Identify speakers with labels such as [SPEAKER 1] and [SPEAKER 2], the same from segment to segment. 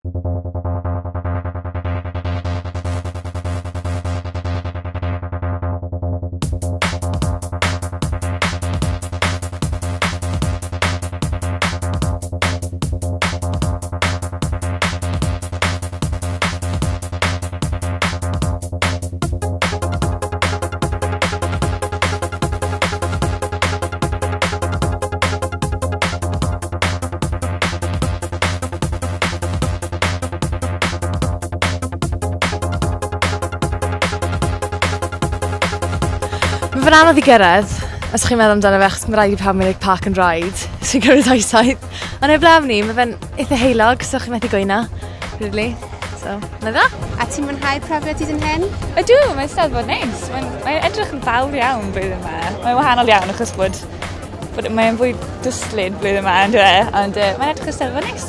[SPEAKER 1] Mae'n anodd i gyrraedd, os chi'n meddwl amdano fe, achos mae rhaid i pawb mynd park and ride, sy'n gyrraedd Eisteddfod. Ond eblaf ni, mae fe'n eitha heilog, so chi'n methu gwyno, really. So, na dda.
[SPEAKER 2] A ti'n mwynhau profiad ti dyn hyn?
[SPEAKER 3] Ydw, mae'n Eisteddfod neis. Mae'n edrych yn fawr iawn blwyddyn yma. Mae'n wahanol iawn achos bod mae'n fwy dyslyd blwyddyn yma, ond mae'n edrych yn Eisteddfod neis.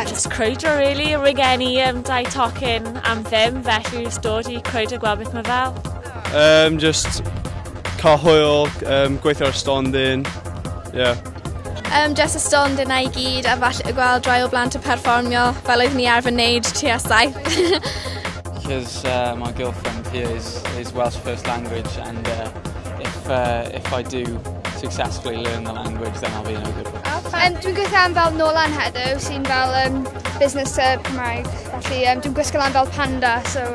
[SPEAKER 4] Just crowdro really, rhygeni dau tocyn anthem, felly yw'r dod i crowdro gweld beth mae fel.
[SPEAKER 5] Just cael hwyl, gweithio ar stondin, yeah.
[SPEAKER 6] Just y stond yna I gyd a falle gweld rai o blant yn perfformio fel oeddwn ni arfer wneud tua 7.
[SPEAKER 7] Because my girlfriend here is Welsh first language, and if I do successfully learn the language, then I'll be in a good way.
[SPEAKER 2] Dwi'n gweithio am fel Nolan Hedw, sy'n fel busnes Cymraeg. Felly dwi'n gwisgo lan fel panda, so